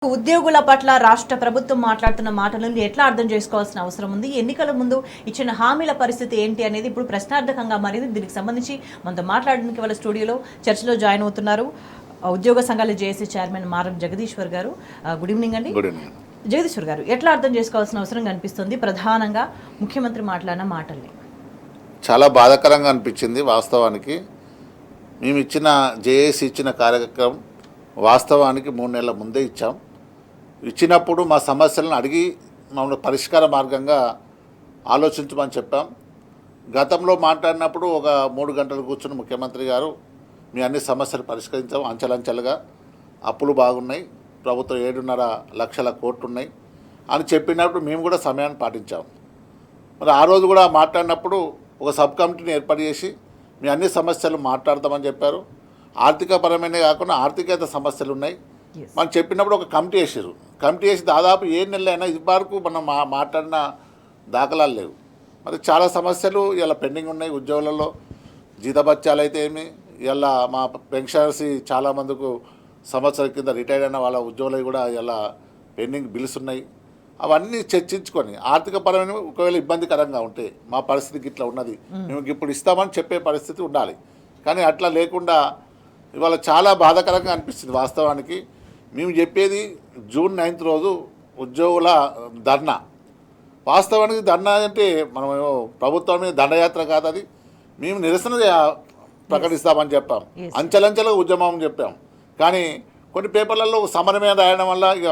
ఉద్యోగుల పట్ల రాష్ట్ర ప్రభుత్వం మాట్లాడుతున్న మాటలను ఎట్లా అర్థం చేసుకోవాల్సిన అవసరం ఉంది, ఎన్నికల ముందు ఇచ్చిన హామీల పరిస్థితి ఏంటి అనేది ఇప్పుడు ప్రశ్నార్థకంగా మారింది. దీనికి సంబంధించి మనతో మాట్లాడడానికి వాళ్ళ స్టూడియోలో చర్చలో జాయిన్ అవుతున్నారు ఉద్యోగ సంఘాల జేఏసీ చైర్మన్ మారం జగదీశ్వర్ గారు. గుడ్ ఈవినింగ్ అండి. జగదీశ్వర్ గారు, ఎట్లా అర్థం చేసుకోవాల్సిన అవసరం కనిపిస్తుంది ప్రధానంగా ముఖ్యమంత్రి మాట్లాడిన మాటల్ని? చాలా బాధాకరంగా అనిపించింది. వాస్తవానికి మేము ఇచ్చిన జేఏసీ ఇచ్చిన కార్యక్రమం వాస్తవానికి 3 నెలల ముందే ఇచ్చినప్పుడు మా సమస్యలను అడిగి మమ్మల్ని పరిష్కార మార్గంగా ఆలోచించమని చెప్పాం. గతంలో మాట్లాడినప్పుడు ఒక 3 గంటలు కూర్చుని ముఖ్యమంత్రి గారు మీ అన్ని సమస్యలు పరిష్కరించాం, అంచెలంచెలుగా అప్పులు బాగున్నాయి, ప్రభుత్వం 7.5 లక్షల కోట్లు ఉన్నాయి అని చెప్పినప్పుడు మేము కూడా సమయాన్ని పాటించాం. మరి ఆ రోజు కూడా మాట్లాడినప్పుడు ఒక సబ్ కమిటీని ఏర్పాటు చేసి మీ అన్ని సమస్యలు మాట్లాడతామని చెప్పారు. ఆర్థికపరమైన కాకుండా ఆర్థికేతర సమస్యలు ఉన్నాయి మనం చెప్పినప్పుడు ఒక కమిటీ వేసారు. కమిటీ వేసి దాదాపు 7 నెలలైనా ఇది వరకు మనం మాట్లాడిన దాఖలాలు లేవు. మరి చాలా సమస్యలు ఇలా పెండింగ్ ఉన్నాయి. ఉద్యోగులలో జీతభత్యాలు అయితే ఏమి, ఇలా మా పెన్షనర్స్ చాలామందికి సంవత్సరం కింద రిటైర్ అయిన వాళ్ళ ఉద్యోగులు కూడా ఇలా పెండింగ్ బిల్స్ ఉన్నాయి. అవన్నీ చర్చించుకొని ఆర్థికపరమైన ఒకవేళ ఇబ్బందికరంగా ఉంటే మా పరిస్థితికి ఇట్లా ఉన్నది, మేము ఇప్పుడు ఇస్తామని చెప్పే పరిస్థితి ఉండాలి. కానీ అట్లా లేకుండా ఇవాళ చాలా బాధాకరంగా అనిపిస్తుంది. వాస్తవానికి మేము చెప్పేది జూన్ 9th రోజు ఉద్యోగుల ధర్నా. వాస్తవానికి ధర్నా అంటే మనం ప్రభుత్వం మీద దండయాత్ర కాదు, అది మేము నిరసన ప్రకటిస్తామని చెప్పాం, అంచెలంచెలుగా ఉద్యమం చెప్పాం. కానీ కొన్ని పేపర్లలో సమరం మీద రాయడం వల్ల ఇక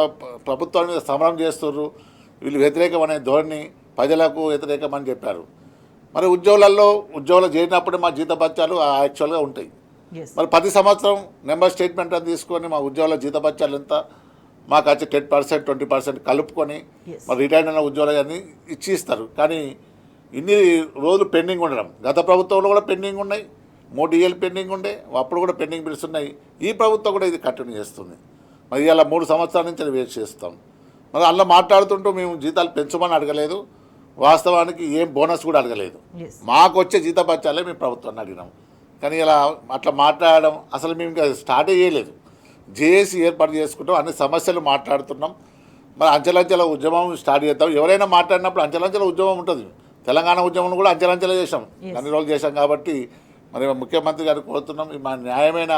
ప్రభుత్వం మీద సమరం చేస్తున్నారు, వీళ్ళు వ్యతిరేకం అనే ధోరణి, ప్రజలకు వ్యతిరేకం అని చెప్పారు. మరి ఉద్యోగులు చేరినప్పుడే మా జీతభత్యాలు యాక్చువల్గా ఉంటాయి. మరి 10 సంవత్సరం నెంబర్ స్టేట్మెంట్ అని తీసుకొని మా ఉద్యోగుల జీతభత్యాలు ఎంత మాకు వచ్చి 10%, 20% కలుపుకొని మరి రిటైర్డ్ అయిన ఉద్యోగులు ఇచ్చి ఇస్తారు. కానీ ఇన్ని రోజులు పెండింగ్ ఉండడం, గత ప్రభుత్వంలో కూడా పెండింగ్ ఉన్నాయి, 3 ఏళ్ళు పెండింగ్ ఉండే, అప్పుడు కూడా పెండింగ్ బిల్స్ ఉన్నాయి. ఈ ప్రభుత్వం కూడా ఇది కంటిన్యూ చేస్తుంది. మరి ఇలా 3 సంవత్సరాల నుంచి వెయిట్ చేస్తాం. మరి అలా మాట్లాడుతుంటూ మేము జీతాలు పెంచమని అడగలేదు, వాస్తవానికి ఏం బోనస్ కూడా అడగలేదు. మాకు వచ్చే జీతభత్యాలే మేము ప్రభుత్వాన్ని అడిగినాం. కానీ ఇలా అట్లా మాట్లాడడం అసలు మేము ఇంకా స్టార్ట్ చేయలేదు. జేఏసీ ఏర్పాటు చేసుకుంటాం, అన్ని సమస్యలు మాట్లాడుతున్నాం. మరి అంచెలంచెల ఉద్యమం స్టార్ట్ చేద్దాం. ఎవరైనా మాట్లాడినప్పుడు అంచెలంచెల ఉద్యమం ఉంటుంది. తెలంగాణ ఉద్యమం కూడా అంచెలంచెల చేసాం, అన్ని రోజులు చేసాం. కాబట్టి మరి ముఖ్యమంత్రి గారు కోరుతున్నాం, మా న్యాయమైన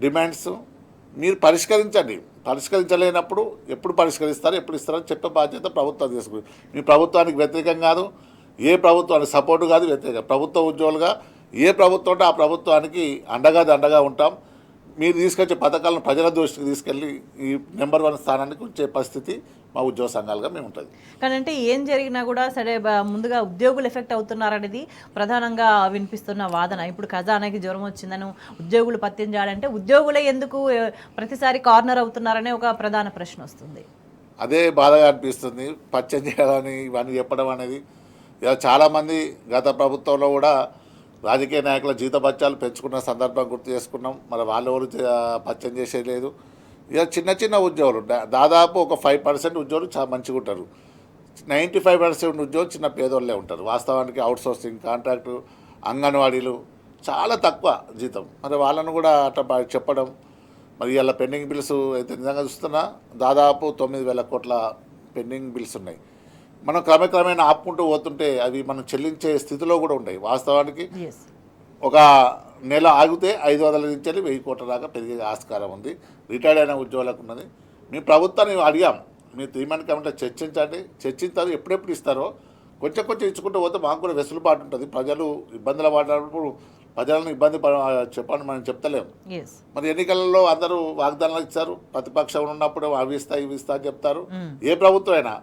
డిమాండ్స్ మీరు పరిష్కరించండి. పరిష్కరించలేనప్పుడు ఎప్పుడు పరిష్కరిస్తారు, ఎప్పుడు ఇస్తారని చెప్పే బాధ్యత ప్రభుత్వం తీసుకుంది. మీ ప్రభుత్వానికి వ్యతిరేకం కాదు, ఏ ప్రభుత్వానికి సపోర్టు కాదు, వ్యతిరేకం. ప్రభుత్వ ఉద్యోగులుగా ఏ ప్రభుత్వం ఉంటే ఆ ప్రభుత్వానికి అండగా ఉంటాం. మీరు తీసుకొచ్చే పథకాలను ప్రజల దృష్టికి తీసుకెళ్ళి ఈ నెంబర్ 1 స్థానానికి వచ్చే పరిస్థితి మా ఉద్యోగ సంఘాలుగా మేము ఉంటుంది. కానీ అంటే ఏం జరిగినా కూడా సరే, ముందుగా ఉద్యోగులు ఎఫెక్ట్ అవుతున్నారనేది ప్రధానంగా వినిపిస్తున్న వాదన. ఇప్పుడు ఖజానాకి జ్వరం వచ్చిందని ఉద్యోగులు పత్యం చేయాలంటే ఉద్యోగులే ఎందుకు ప్రతిసారి కార్నర్ అవుతున్నారనే ఒక ప్రధాన ప్రశ్న వస్తుంది. అదే బాధగా అనిపిస్తుంది. పత్యం చేయాలని ఇవన్నీ చెప్పడం అనేది. చాలామంది గత ప్రభుత్వంలో కూడా రాజకీయ నాయకుల జీతభత్యాలు పెంచుకున్న సందర్భం గుర్తు చేసుకున్నాం. మరి వాళ్ళు ఎవరు పత్యం చేసేది లేదు. ఇక చిన్న ఉద్యోగులు దాదాపు ఒక 5% ఉద్యోగులు చాలా మంచిగా ఉంటారు, 95% ఉద్యోగులు చిన్న పేదోళ్ళే ఉంటారు. వాస్తవానికి అవుట్సోర్సింగ్, కాంట్రాక్టు, అంగన్వాడీలు చాలా తక్కువ జీతం. మరి వాళ్ళను కూడా అట్లా చెప్పడం. మరి ఇలా పెండింగ్ బిల్స్ అయితే నిజంగా చూస్తున్నా దాదాపు 9,000 కోట్ల పెండింగ్ బిల్స్ ఉన్నాయి. మనం క్రమేణా ఆపుకుంటూ పోతుంటే అవి మనం చెల్లించే స్థితిలో కూడా ఉన్నాయి. వాస్తవానికి ఒక నెల ఆగితే 500 నుంచి 1000 కోట్ల దాకా పెరిగే ఆస్కారం ఉంది. రిటైర్డ్ అయిన ఉద్యోగులకు ఉన్నది. మీ ప్రభుత్వాన్ని అడిగాం, మీరు 3 మంత్ కమిటీ చర్చించారు, ఎప్పుడెప్పుడు ఇస్తారో కొంచెం ఇచ్చుకుంటూ పోతే మాకు కూడా వెసులుబాటు ఉంటుంది. ప్రజలు ఇబ్బందులు పడినప్పుడు ప్రజలను ఇబ్బంది చెప్పండి మనం చెప్తలేము. మరి ఎన్నికలలో అందరూ వాగ్దానాలు ఇచ్చారు, ప్రతిపక్షం ఉన్నప్పుడు అవి ఇస్తా ఇవి ఇస్తా అని చెప్తారు. ఏ ప్రభుత్వం అయినా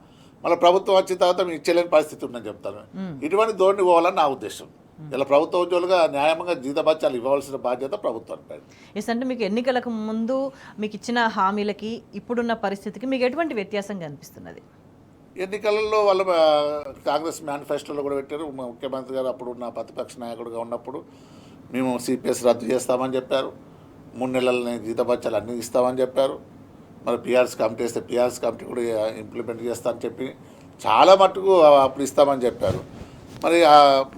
మళ్ళీ ప్రభుత్వం వచ్చిన తర్వాత మేము ఇచ్చేలేని పరిస్థితి ఉందని చెప్తాను. ఇటువంటి ధోరణి పోవాలని నా ఉద్దేశం. ఇలా ప్రభుత్వ ఉద్యోగులుగా న్యాయంగా జీతభత్యాలు ఇవ్వాల్సిన బాధ్యత ప్రభుత్వానికి. ఎస్, అంటే మీకు ఎన్నికలకు ముందు మీకు ఇచ్చిన హామీలకి ఇప్పుడున్న పరిస్థితికి మీకు ఎటువంటి వ్యత్యాసం కనిపిస్తున్నది? ఎన్నికలలో వాళ్ళు కాంగ్రెస్ మేనిఫెస్టోలో కూడా పెట్టారు. ముఖ్యమంత్రి గారు అప్పుడు ఉన్న ప్రతిపక్ష నాయకుడిగా ఉన్నప్పుడు మేము సిపిఎస్ రద్దు చేస్తామని చెప్పారు, 3 నెలలని జీతభత్యాలు అన్నీ ఇస్తామని చెప్పారు. మరి పిఆర్ఎస్ కమిటీ వేస్తే పిఆర్ఎస్ కమిటీ కూడా ఇంప్లిమెంట్ చేస్తామని చెప్పి చాలా మట్టుకు అప్పుడు ఇస్తామని చెప్పారు. మరి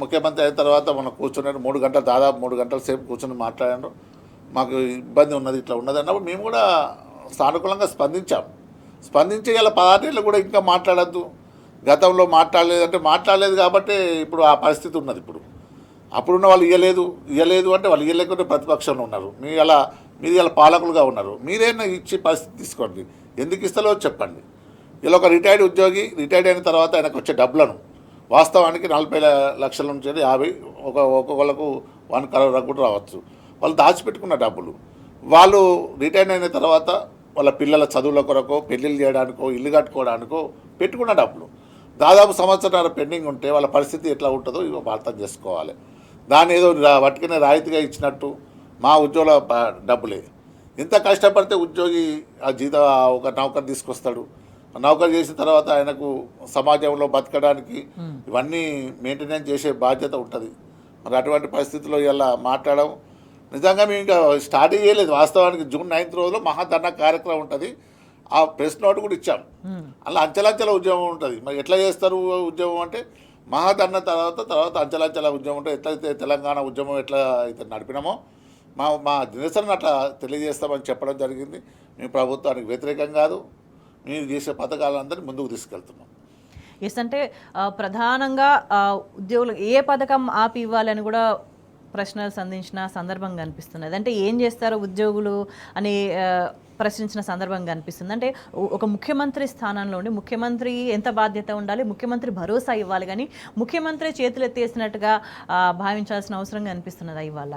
ముఖ్యమంత్రి అయిన తర్వాత మనం కూర్చున్నాడు 3 గంటలు, దాదాపు 3 గంటల సేపు కూర్చొని మాట్లాడారు. మాకు ఇబ్బంది ఉన్నది, ఇట్లా ఉన్నది అన్నప్పుడు మేము కూడా సానుకూలంగా స్పందించాం. స్పందించి ఇలా 16 ఏళ్ళు కూడా ఇంకా మాట్లాడద్దు, గతంలో మాట్లాడలేదంటే మాట్లాడలేదు కాబట్టి ఇప్పుడు ఆ పరిస్థితి ఉన్నది. ఇప్పుడు అప్పుడున్న వాళ్ళు ఇయ్యలేదు అంటే వాళ్ళు ఇయ్యలేకుంటే ప్రతిపక్షంలో ఉన్నారు. మీరు ఇలా పాలకులుగా ఉన్నారు. మీరైనా ఇచ్చి పరిస్థితి తీసుకోండి. ఎందుకు ఇస్తలో చెప్పండి. ఇలా ఒక రిటైర్డ్ ఉద్యోగి రిటైర్డ్ అయిన తర్వాత ఆయనకు వచ్చే డబ్బులను వాస్తవానికి 40 లక్షల నుంచి 50 ఒక్కొక్కళ్ళకు 1 crore కూడా రావచ్చు. వాళ్ళు దాచిపెట్టుకున్న డబ్బులు వాళ్ళు రిటైర్ అయిన తర్వాత వాళ్ళ పిల్లల చదువుల కొరకు, పెళ్ళిళ్ళు చేయడానికో, ఇల్లు కట్టుకోవడానికో పెట్టుకున్న డబ్బులు దాదాపు సంవత్సరాల పెండింగ్ ఉంటే వాళ్ళ పరిస్థితి ఎట్లా ఉంటుందో ఇవి అర్థం చేసుకోవాలి. దాన్ని ఏదో వట్టికనే రాయితీగా ఇచ్చినట్టు మా ఉద్యోగుల డబ్బులే. ఇంత కష్టపడితే ఉద్యోగి ఆ ఒక నౌకరు తీసుకొస్తాడు. నౌకరు చేసిన తర్వాత ఆయనకు సమాజంలో బతకడానికి ఇవన్నీ మెయింటెనెన్స్ చేసే బాధ్యత ఉంటుంది. మరి అటువంటి పరిస్థితుల్లో ఇలా మాట్లాడడం నిజంగా మేము ఇంకా స్టార్ట్ చేయలేదు. వాస్తవానికి June 9th రోజులో మహాధర్నా కార్యక్రమం ఉంటుంది. ఆ ప్రెస్ నోట్ కూడా ఇచ్చాం. అలా అంచెలంచెల ఉద్యమం ఉంటుంది. మరి ఎట్లా చేస్తారు ఉద్యమం అంటే మహాధర్నా తర్వాత అంచెలంచెల ఉద్యమం ఉంటుంది. ఎట్లయితే తెలంగాణ ఉద్యమం ఎట్లా అయితే నడిపినామో మా నిరసనను అట్లా తెలియజేస్తామని చెప్పడం జరిగింది. మేము ప్రభుత్వానికి వ్యతిరేకం కాదు, మీరు చేసే పథకాలందరినీ ముందుకు తీసుకెళ్తున్నాం. ఎస్ అంటే ప్రధానంగా ఉద్యోగులు ఏ పథకం ఆపి ఇవ్వాలని కూడా ప్రశ్నలు సంధించిన సందర్భంగా అనిపిస్తున్నది. అంటే ఏం చేస్తారో ఉద్యోగులు అని ప్రశ్నించిన సందర్భంగా అనిపిస్తుంది. అంటే ఒక ముఖ్యమంత్రి స్థానంలో ఉండి ముఖ్యమంత్రి ఎంత బాధ్యత ఉండాలి, ముఖ్యమంత్రి భరోసా ఇవ్వాలి, కానీ ముఖ్యమంత్రి చేతులు ఎత్తేసినట్టుగా భావించాల్సిన అవసరంగా అనిపిస్తున్నదా ఇవాళ?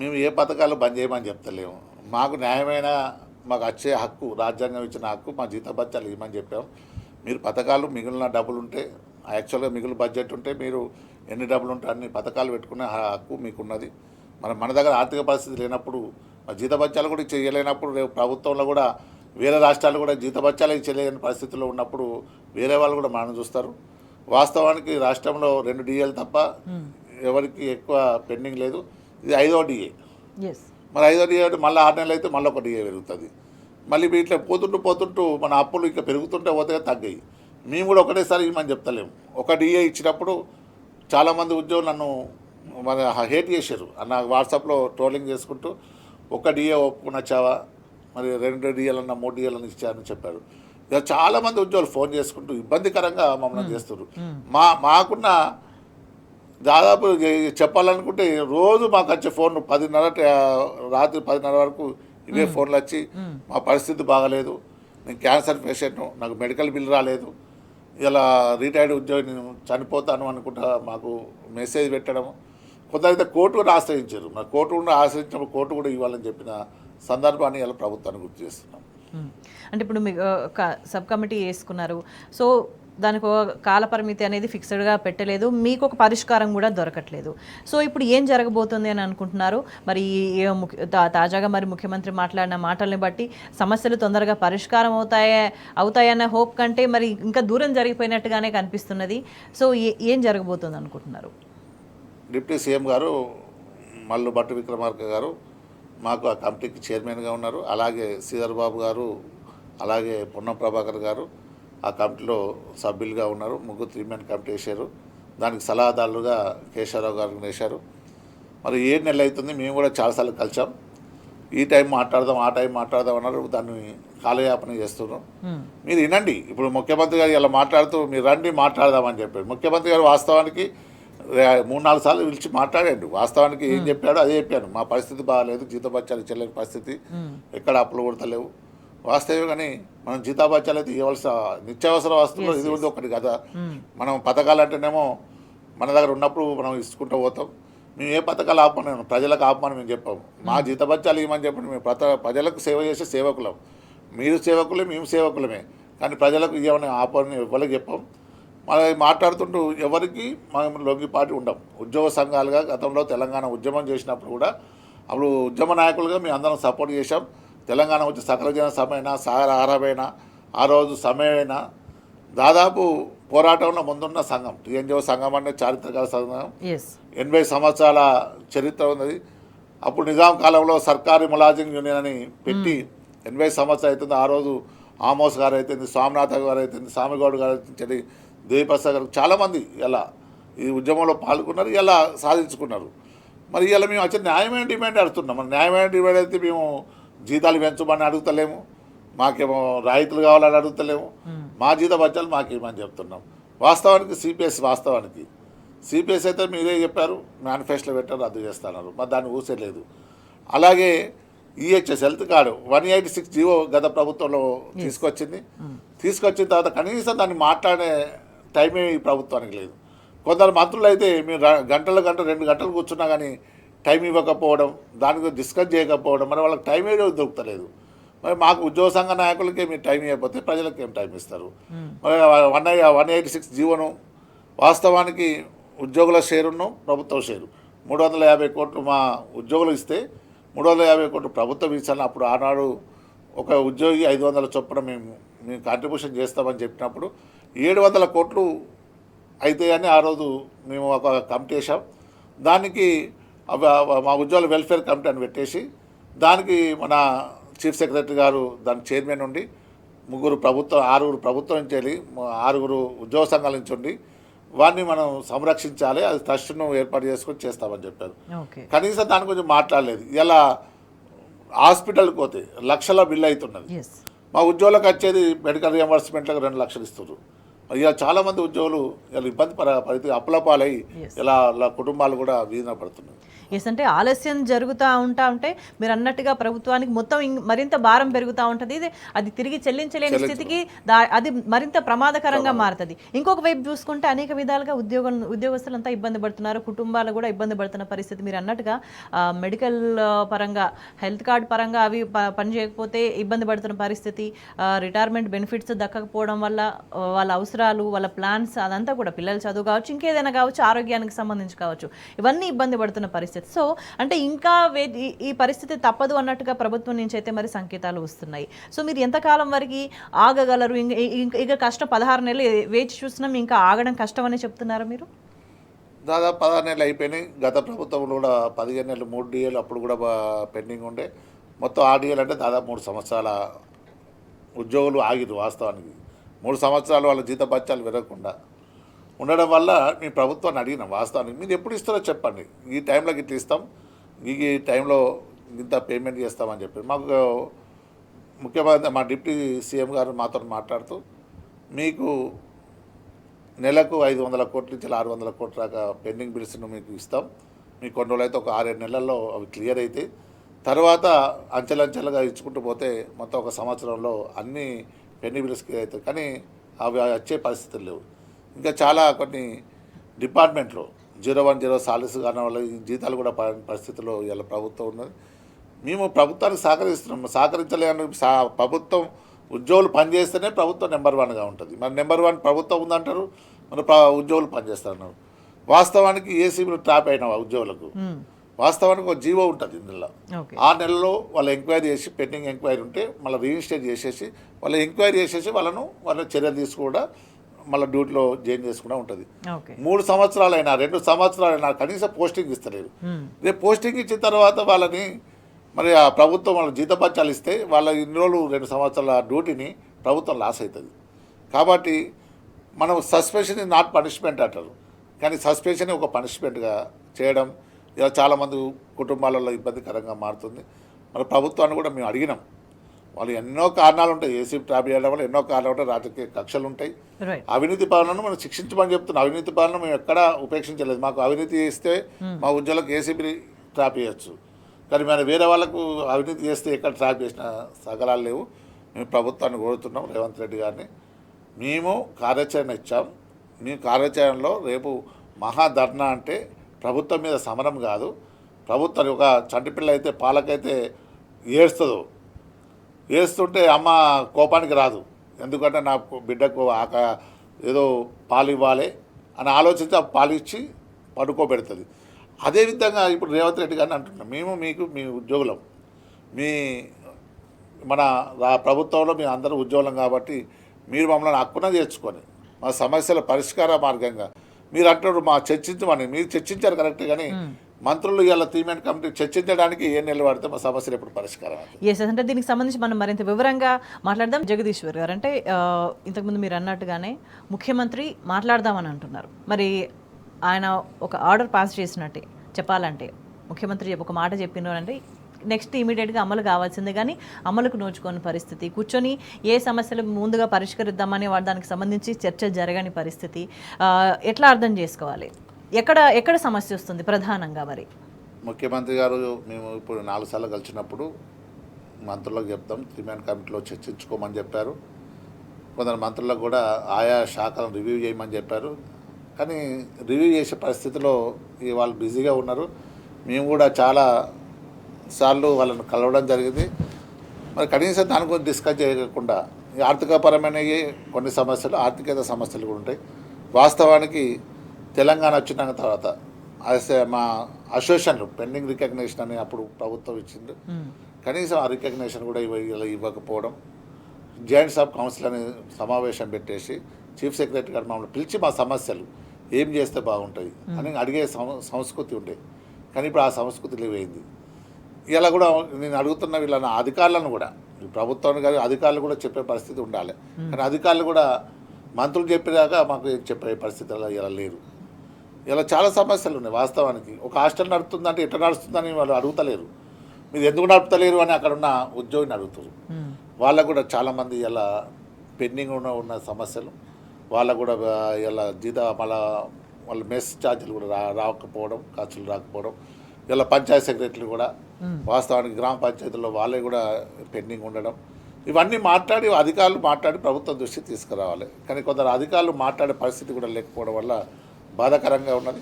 మేము ఏ పథకాలు బంద్ చేయమని చెప్తలేము. మాకు న్యాయమైన మాకు వచ్చే హక్కు, రాజ్యాంగం ఇచ్చిన హక్కు మా జీతభత్యాలు ఇవ్వమని చెప్పాం. మీరు పథకాలు మిగిలిన డబ్బులు ఉంటే యాక్చువల్గా మిగిలిన బడ్జెట్ ఉంటే మీరు ఎన్ని డబ్బులు ఉంటే అన్ని పథకాలు పెట్టుకునే హక్కు మీకున్నది. మన దగ్గర ఆర్థిక పరిస్థితి లేనప్పుడు జీతభత్యాలు కూడా చేయలేనప్పుడు రేపు ప్రభుత్వంలో కూడా వేరే రాష్ట్రాలు కూడా జీతభత్యాలు ఇచ్చలేని పరిస్థితుల్లో ఉన్నప్పుడు వేరే వాళ్ళు కూడా మనం చూస్తారు. వాస్తవానికి రాష్ట్రంలో 2 DAలు తప్ప ఎవరికి ఎక్కువ పెండింగ్ లేదు. ఇది 5వ DA. మరి 5వ DA అంటే మళ్ళీ 6 నెలలు అయితే మళ్ళీ ఒక DA పెరుగుతుంది. మళ్ళీ ఇట్లా పోతుంటూ మన అప్పులు ఇంకా పెరుగుతుంటే పోతే తగ్గాయి. మేము కూడా ఒకటేసారి ఇవ్వమని చెప్తలేము. ఒక DA ఇచ్చినప్పుడు చాలామంది ఉద్యోగులు నన్ను హేట్ చేశారు. నాకు వాట్సాప్లో ట్రోలింగ్ చేసుకుంటూ ఒక DA ఒప్పుకుని వచ్చావా, మరి 2 DAలన్నా 3 DAలన్నా ఇచ్చారని చెప్పారు. ఇక చాలామంది ఉద్యోగులు ఫోన్ చేసుకుంటూ ఇబ్బందికరంగా మమ్మల్ని చేస్తారు. మాకున్న దాదాపు చెప్పాలనుకుంటే రోజు మాకు వచ్చే ఫోన్ 10:30 రాత్రి 10:30 వరకు ఇవే ఫోన్లు వచ్చి మా పరిస్థితి బాగలేదు, నేను క్యాన్సర్ పేషెంట్ను, నాకు మెడికల్ బిల్ రాలేదు, ఇలా రిటైర్డ్ ఉద్యోగి నేను చనిపోతాను అనుకుంటా మాకు మెసేజ్ పెట్టడం. కొందరైతే కోర్టు కూడా ఆశ్రయించారు. మరి కోర్టు కూడా ఆశ్రయించినప్పుడు కోర్టు కూడా ఇవ్వాలని చెప్పిన సందర్భాన్ని ఇలా ప్రభుత్వాన్ని గుర్తు చేస్తున్నాం. అంటే ఇప్పుడు మీకు సబ్ కమిటీ వేసుకున్నారు, సో దానికి ఒక కాలపరిమితి అనేది ఫిక్స్డ్గా పెట్టలేదు, మీకు ఒక పరిష్కారం కూడా దొరకట్లేదు. సో ఇప్పుడు ఏం జరగబోతుంది అని అనుకుంటున్నారు? మరి తాజాగా మరి ముఖ్యమంత్రి మాట్లాడిన మాటల్ని బట్టి సమస్యలు తొందరగా పరిష్కారం అవుతాయన్న హోప్ కంటే మరి ఇంకా దూరం జరిగిపోయినట్టుగానే కనిపిస్తున్నది. సో ఏం జరగబోతుంది అనుకుంటున్నారు? డిప్యూటీ సీఎం గారు మల్లు భట్టి విక్రమార్క గారు మాకు ఆ కమిటీకి చైర్మన్గా ఉన్నారు. అలాగే శ్రీధర్ బాబు గారు, అలాగే పొన్నం ప్రభాకర్ గారు ఆ కమిటీలో సభ్యులుగా ఉన్నారు. 3 మెన్ కమిటీ వేశారు. దానికి సలహాదారులుగా కేశవరావు గారిని వేశారు. మరి 7 నెలలు అవుతుంది. మేము కూడా చాలాసార్లు కలిసాం. ఈ టైం మాట్లాడదాం, ఆ టైం మాట్లాడదాం అన్నారు. దాన్ని కాలయాపన చేస్తున్నాం. మీరు వినండి. ఇప్పుడు ముఖ్యమంత్రి గారు ఇలా మాట్లాడుతూ మీరు రండి మాట్లాడదామని చెప్పారు. ముఖ్యమంత్రి గారు వాస్తవానికి 3-4 సార్లు పిలిచి మాట్లాడాడు. వాస్తవానికి ఏం చెప్పాడో అదే చెప్పాను. మా పరిస్థితి బాగాలేదు, జీతభత్యాలు చెల్లని పరిస్థితి, ఎక్కడ అప్పులు కొడతలేవు. వాస్తవం కానీ మనం జీతాభత్యాలు అయితే ఇవ్వాల్సిన నిత్యావసర వస్తువులు ఇది ఉంది ఒకటి కదా. మనం పథకాలు అంటేనేమో మన దగ్గర ఉన్నప్పుడు మనం ఇసుకుంటూ పోతాం. మేము ఏ పథకాలు ఆపమని ప్రజలకు ఆపమని మేము చెప్పాము. మా జీతభత్యాలు ఇవ్వమని చెప్పండి. మేము ప్రజలకు సేవ చేసే సేవకులం. మీరు సేవకులే, మేము సేవకులమే. కానీ ప్రజలకు ఇవ్వమని ఆపని ఎవరికి చెప్పాం. మనం మాట్లాడుతుంటూ ఎవరికి మనం లొంగిపాటి ఉండం. ఉద్యోగ సంఘాలుగా గతంలో తెలంగాణ ఉద్యమం చేసినప్పుడు కూడా అప్పుడు ఉద్యమ నాయకులుగా మేము అందరం సపోర్ట్ చేశాం. తెలంగాణ వచ్చి సకల జన సమైనా సాగరహారమైనా ఆ రోజు సమయమైనా దాదాపు పోరాటంలో ముందున్న సంఘం టీఎన్జిఓ సంఘం అంటే చారిత్రక సంఘం. 80 సంవత్సరాల చరిత్ర ఉన్నది. అప్పుడు నిజాం కాలంలో సర్కారీ ములాజిం యూనియన్ అని పెట్టి 80 సంవత్సరాలు అవుతుంది. ఆ రోజు ఆమోస్ గారు అవుతుంది, స్వామినాథ గారు అవుతుంది, స్వామిగౌడ్ గారు అవుతుంది, దేవిప్రసాద్ గారు చాలామంది ఇలా ఈ ఉద్యమంలో పాల్గొన్నారు, ఇలా సాధించుకున్నారు. మరి ఇలా మేము వచ్చి న్యాయమైన డిమాండ్ అడుగుతున్నాం. మరి న్యాయమైన డిమాండ్ అయితే మేము జీతాలు పెంచమని అడుగుతలేము, మాకేమో రాయితీలు కావాలని అడుగుతలేము, మా జీతభత్యాలు మాకు ఇవ్వమని చెప్తున్నాం. వాస్తవానికి సిపిఎస్ సిపిఎస్ అయితే మీరే చెప్పారు, మేనిఫెస్టోలో పెట్టారు, రద్దు చేస్తున్నారు, మరి దాన్ని ఊసేలేదు. అలాగే ఈహెచ్ఎస్ హెల్త్ కార్డు 186 జీవో గత ప్రభుత్వంలో తీసుకొచ్చిన తర్వాత కనీసం దాన్ని మాట్లాడే టైమే ఈ ప్రభుత్వానికి లేదు. కొందరు మంత్రులు అయితే మీరు గంటల 2 గంటలు కూర్చున్నా కానీ టైం ఇవ్వకపోవడం, దాని గురించి డిస్కస్ చేయకపోవడం, మరి వాళ్ళకి టైం ఏదో దొరుకుతలేదు. మరి మాకు ఉద్యోగ సంఘ నాయకులకే మీరు టైం ఇవ్వకపోతే ప్రజలకు ఏం టైం ఇస్తారు? మరి 186 జీవోను వాస్తవానికి ఉద్యోగుల షేరును ప్రభుత్వ షేరు 350 కోట్లు మా ఉద్యోగులు ఇస్తే 350 కోట్లు ప్రభుత్వం ఇచ్చాను. అప్పుడు ఆనాడు ఒక ఉద్యోగి 500 చొప్పున మేము కాంట్రిబ్యూషన్ చేస్తామని చెప్పినప్పుడు 700 కోట్లు అయితే అని ఆ రోజు మేము ఒక కమిటీ వేసాం. దానికి మా ఉద్యోగుల వెల్ఫేర్ కమిటీ అని పెట్టేసి దానికి మన చీఫ్ సెక్రటరీ గారు దాని చైర్మన్ ఉండి 6 ప్రభుత్వం నుంచి వెళ్ళి 6 ఉద్యోగ సంఘాల నుంచి ఉండి వాడిని మనం సంరక్షించాలి, అది ట్రస్ట్ను ఏర్పాటు చేసుకొని చేస్తామని చెప్పారు. కనీసం దాని గురించి మాట్లాడలేదు. ఇలా హాస్పిటల్కి పోతే లక్షల బిల్లు అవుతున్నది. మా ఉద్యోగులకు వచ్చేది మెడికల్ రియంబర్స్మెంట్లకు 2 లక్షలు ఇస్తున్నారు. ఇక చాలామంది ఉద్యోగులు ఇలా ఇబ్బంది పరిస్థితి అప్పులపాలై ఇలా కుటుంబాలు కూడా వీధిన పడుతున్నాయి. అంటే ఆలస్యం జరుగుతూ ఉంటే మీరు అన్నట్టుగా ప్రభుత్వానికి మొత్తం మరింత భారం పెరుగుతూ ఉంటుంది. అది తిరిగి చెల్లించలేని స్థితికి అది మరింత ప్రమాదకరంగా మారుతుంది. ఇంకొక వైపు చూసుకుంటే అనేక విధాలుగా ఉద్యోగస్తులంతా ఇబ్బంది పడుతున్నారు, కుటుంబాలు కూడా ఇబ్బంది పడుతున్న పరిస్థితి. మీరు అన్నట్టుగా మెడికల్ పరంగా, హెల్త్ కార్డ్ పరంగా అవి పనిచేయకపోతే ఇబ్బంది పడుతున్న పరిస్థితి, రిటైర్మెంట్ బెనిఫిట్స్ దక్కకపోవడం వల్ల వాళ్ళ అవసరాలు, వాళ్ళ ప్లాన్స్, అదంతా కూడా పిల్లల చదువు కావచ్చు, ఇంకేదైనా కావచ్చు, ఆరోగ్యానికి సంబంధించి కావచ్చు, ఇవన్నీ ఇబ్బంది పడుతున్న పరిస్థితి. సో అంటే ఇంకా ఈ పరిస్థితి తప్పదు అన్నట్టుగా ప్రభుత్వం నుంచి అయితే మరి సంకేతాలు వస్తున్నాయి. సో మీరు ఎంతకాలం వరకు ఆగగలరు? ఇక కష్టం 16 నెలలు వేచి చూస్తున్నాం, ఇంకా ఆగడం కష్టం అని చెప్తున్నారు మీరు? దాదాపు 16 నెలలు అయిపోయినాయి. గత ప్రభుత్వంలో కూడా 15 నెలలు 3 డిఏలు అప్పుడు కూడా పెండింగ్ ఉండే. మొత్తం 6 డిఏలు అంటే దాదాపు 3 సంవత్సరాల ఉద్యోగులు ఆగిరు. వాస్తవానికి 3 సంవత్సరాలు వాళ్ళ జీతభత్యాలు పెరగకుండా ఉండడం వల్ల మేము ప్రభుత్వాన్ని అడిగినాం. వాస్తవానికి మీరు ఎప్పుడు ఇస్తారో చెప్పండి, ఈ టైంలోకి ఇట్లా ఇస్తాం, ఈ టైంలో ఇంత పేమెంట్ చేస్తామని చెప్పి మాకు ముఖ్యమంత్రి మా డిప్యూటీ సీఎం గారు మాతో మాట్లాడుతూ మీకు నెలకు 500 కోట్ల నుంచి 600 కోట్ల దాకా పెండింగ్ బిల్స్ను మీకు ఇస్తాం, మీకు కొన్ని రోజులు అయితే ఒక 6-7 నెలల్లో అవి క్లియర్ అయితే తర్వాత అంచెలంచెలుగా ఇచ్చుకుంటూ పోతే మొత్తం ఒక సంవత్సరంలో అన్ని పెండింగ్ బిల్స్ క్లియర్ అవుతాయి. కానీ అవి వచ్చే పరిస్థితులు లేవు. ఇంకా చాలా కొన్ని డిపార్ట్మెంట్లో 01-0 సాలరీస్ కాని వల్ల ఈ జీతాలు కూడా పరిస్థితుల్లో ఇలా ప్రభుత్వం ఉన్నది. మేము ప్రభుత్వానికి సహకరించలేని ప్రభుత్వం ఉద్యోగులు పనిచేస్తేనే ప్రభుత్వం నెంబర్ 1గా ఉంటుంది. మరి నెంబర్ 1 ప్రభుత్వం ఉందంటారు, మరి ఉద్యోగులు పనిచేస్తున్నారు. వాస్తవానికి ఏసీబీలు ట్రాప్ అయిన ఉద్యోగులకు వాస్తవానికి ఒక జీవో ఉంటుంది ఇందులో. 6 నెలల్లో వాళ్ళు ఎంక్వైరీ చేసి పెండింగ్ ఎంక్వైరీ ఉంటే మళ్ళీ రిజిస్టర్ చేసేసి వాళ్ళు ఎంక్వైరీ చేసేసి వాళ్ళ చర్యలు తీసుకుండా మళ్ళీ డ్యూటీలో జాయిన్ చేసుకుంటూ ఉంటుంది. 3 సంవత్సరాలైనా 2 సంవత్సరాలైనా కనీసం పోస్టింగ్ ఇస్తలేదు. రేపు పోస్టింగ్ ఇచ్చిన తర్వాత వాళ్ళని మరి ఆ ప్రభుత్వం వాళ్ళ జీతభత్యాలు ఇస్తే వాళ్ళ ఇన్ని రోజులు 2 సంవత్సరాల డ్యూటీని ప్రభుత్వం లాస్ అవుతుంది. కాబట్టి మనం సస్పెన్షన్ ఇస్ నాట్ పనిష్మెంట్ అంటారు, కానీ సస్పెన్షన్ ఒక పనిష్మెంట్గా చేయడం ఇలా చాలామంది కుటుంబాలలో ఇబ్బందికరంగా మారుతుంది. మరి ప్రభుత్వాన్ని కూడా మేము అడిగినాం, వాళ్ళు ఎన్నో కారణాలు ఉంటాయి, ఏసీబీ ట్రాప్ చేయడం వల్ల ఎన్నో కారణాలు ఉంటాయి, రాజకీయ కక్షలు ఉంటాయి, అవినీతి పాలనను మనం శిక్షించమని చెప్తున్నాం. అవినీతి పాలన మేము ఎక్కడా ఉపేక్షించలేదు. మాకు అవినీతి చేస్తే మా ఉద్యోగులకు ఏసీబీ ట్రాప్ చేయొచ్చు, కానీ మనం వేరే వాళ్ళకు అవినీతి చేస్తే ఎక్కడ ట్రాప్ చేసిన సకలాలు లేవు. మేము ప్రభుత్వాన్ని కోరుతున్నాం, రేవంత్ రెడ్డి గారిని. మేము కార్యాచరణ ఇచ్చాం. మేము కార్యాచరణలో రేపు మహాధర్నా అంటే ప్రభుత్వం మీద సమరం కాదు. ప్రభుత్వం ఒక చంటిపిల్ల అయితే పాలకైతే ఏడుస్తుంటే అమ్మ కోపానికి రాదు, ఎందుకంటే నా బిడ్డకు ఏదో పాలు ఇవ్వాలి అని ఆలోచించి ఆ పాలు ఇచ్చి పడుకోబెడుతుంది. అదేవిధంగా ఇప్పుడు రేవంత్ రెడ్డి గారిని అంటున్నాం, మీ ఉద్యోగులం, మన ప్రభుత్వంలో మేము అందరూ ఉద్యోగులం కాబట్టి మీరు మమ్మల్ని హక్కున చేర్చుకొని మా సమస్యల పరిష్కార మార్గంగా మీరు అంటారు మా చర్చించమని. మీరు చర్చించారు కరెక్ట్, కానీ మంత్రులు ఇలా తీమెంట్ కమిటీ చర్చించడానికి 7 నెలలు పడితే మా సమస్యలు ఎప్పుడు పరిష్కారం అవుతుంది. అంటే దీనికి సంబంధించి మనం మరింత వివరంగా మాట్లాడదాం. జగదీశ్వర్ గారు, అంటే ఇంతకుముందు మీరు అన్నట్టుగానే ముఖ్యమంత్రి మాట్లాడదామని అంటున్నారు. మరి ఆయన ఒక ఆర్డర్ పాస్ చేసినట్టే చెప్పాలంటే, ముఖ్యమంత్రి ఒక మాట చెప్పినారు అంటే నెక్స్ట్ ఇమీడియట్గా అమలు కావాల్సిందే, కానీ అమలుకు నోచుకోని పరిస్థితి, కూర్చొని ఏ సమస్యలు ముందుగా పరిష్కరిద్దామని దానికి సంబంధించి చర్చ జరగని పరిస్థితి. ఎట్లా అర్థం చేసుకోవాలి? ఎక్కడ సమస్య వస్తుంది ప్రధానంగా? మరి ముఖ్యమంత్రి గారు మేము ఇప్పుడు 4 సార్లు కలిసినప్పుడు మంత్రులకు చెప్తాం, 3-man కమిటీలో చర్చించుకోమని చెప్పారు. కొందరు మంత్రులకు కూడా ఆయా శాఖలను రివ్యూ చేయమని చెప్పారు. కానీ రివ్యూ చేసే పరిస్థితిలో వాళ్ళు బిజీగా ఉన్నారు. మేము కూడా చాలా సార్లు వాళ్ళని కలవడం జరిగింది. మరి కనీసం దాని గురించి డిస్కస్ చేయకుండా ఆర్థికపరమైన కొన్ని సమస్యలు, ఆర్థికేతర సమస్యలు కూడా ఉంటాయి. వాస్తవానికి తెలంగాణ వచ్చిన తర్వాత మా అసోసియేషన్లు పెండింగ్ రికగ్నేషన్ అని అప్పుడు ప్రభుత్వం ఇచ్చింది. కనీసం ఆ రికగ్నేషన్ కూడా ఇవ్వకపోవడం, జాయింట్స్ ఆఫ్ కౌన్సిల్ అనే సమావేశం పెట్టేసి చీఫ్ సెక్రటరీ గారు మమ్మల్ని పిలిచి మా సమస్యలు ఏం చేస్తే బాగుంటుంది అని అడిగే సంస్కృతి ఉండే. కానీ ఇప్పుడు ఆ సంస్కృతి లేవైంది. ఇలా కూడా నేను అడుగుతున్న వీళ్ళ అధికారులను కూడా, ఈ ప్రభుత్వాన్ని కానీ అధికారులు కూడా చెప్పే పరిస్థితి ఉండాలి. కానీ అధికారులు కూడా మంత్రులు చెప్పేదాకా మాకు చెప్పే పరిస్థితి ఇలా లేరు. ఇలా చాలా సమస్యలు ఉన్నాయి. వాస్తవానికి ఒక హాస్టల్ నడుపుతుందంటే ఎట్లా నడుస్తుందని వాళ్ళు అడుగుతలేరు. మీరు ఎందుకు నడుపుతలేరు అని అక్కడ ఉన్న ఉద్యోగిని అడుగుతారు. వాళ్ళకు కూడా చాలామంది ఇలా పెండింగ్ ఉన్న సమస్యలు, వాళ్ళకు కూడా ఇలా మళ్ళా వాళ్ళ మెస్ ఛార్జీలు కూడా రాకపోవడం, ఖర్చులు రాకపోవడం, ఇలా పంచాయతీ సెక్రటరీలు కూడా వాస్తవానికి గ్రామ పంచాయతీల్లో వాళ్ళే కూడా పెండింగ్ ఉండడం, ఇవన్నీ అధికారులు మాట్లాడి ప్రభుత్వం దృష్టికి తీసుకురావాలి. కానీ కొందరు అధికారులు మాట్లాడే పరిస్థితి కూడా లేకపోవడం వల్ల బాధాకరంగా ఉన్నది.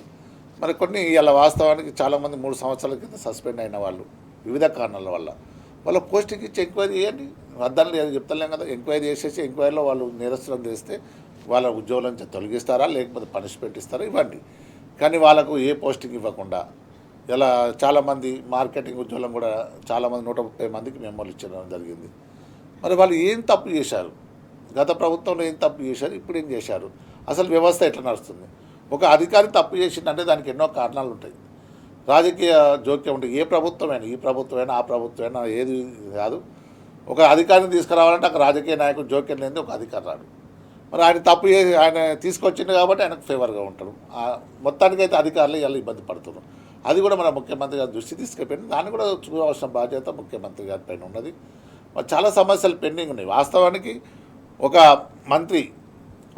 మరి కొన్ని ఇలా వాస్తవానికి చాలామంది 3 సంవత్సరాల కింద సస్పెండ్ అయిన వాళ్ళు వివిధ కారణాల వల్ల వాళ్ళ పోస్టింగ్ ఇచ్చి ఎంక్వైరీ చేయండి. వద్దని లేదు చెప్తలేం కదా. ఎంక్వైరీ చేసేసి ఎంక్వైరీలో వాళ్ళు నిరసన చేస్తే వాళ్ళ ఉద్యోగుల నుంచి తొలగిస్తారా, లేకపోతే పనిష్మెంట్ ఇస్తారా, ఇవ్వండి. కానీ వాళ్ళకు ఏ పోస్టింగ్ ఇవ్వకుండా ఇలా చాలామంది మార్కెటింగ్ ఉద్యోగులను కూడా చాలామంది 130 మందికి మెమోలు ఇచ్చడం జరిగింది. మరి వాళ్ళు ఏం తప్పు చేశారు? గత ప్రభుత్వంలో ఏం తప్పు చేశారు? ఇప్పుడు ఏం చేశారు? అసలు వ్యవస్థ ఎట్లా నడుస్తుంది? ఒక అధికారి తప్పు చేసిందంటే దానికి ఎన్నో కారణాలు ఉంటాయి. రాజకీయ జోక్యం ఉంటుంది. ఏ ప్రభుత్వమైనా, ఈ ప్రభుత్వమైనా ఆ ప్రభుత్వమైనా ఏది కాదు. ఒక అధికారిని తీసుకురావాలంటే అక్కడ రాజకీయ నాయకుడు జోక్యం లేనిది ఒక అధికారి రాడు. మరి ఆయన తప్పు చేసి ఆయన తీసుకొచ్చింది కాబట్టి ఆయనకు ఫేవర్గా ఉంటాడు. మొత్తానికైతే అధికారులు ఇలా ఇబ్బంది పడుతున్నారు. అది కూడా మన ముఖ్యమంత్రి గారి దృష్టి తీసుకెళ్ళింది. దాన్ని కూడా చూడవలసిన బాధ్యత ముఖ్యమంత్రి గారి పైన ఉన్నది. మరి చాలా సమస్యలు పెండింగ్ ఉన్నాయి. వాస్తవానికి ఒక మంత్రి,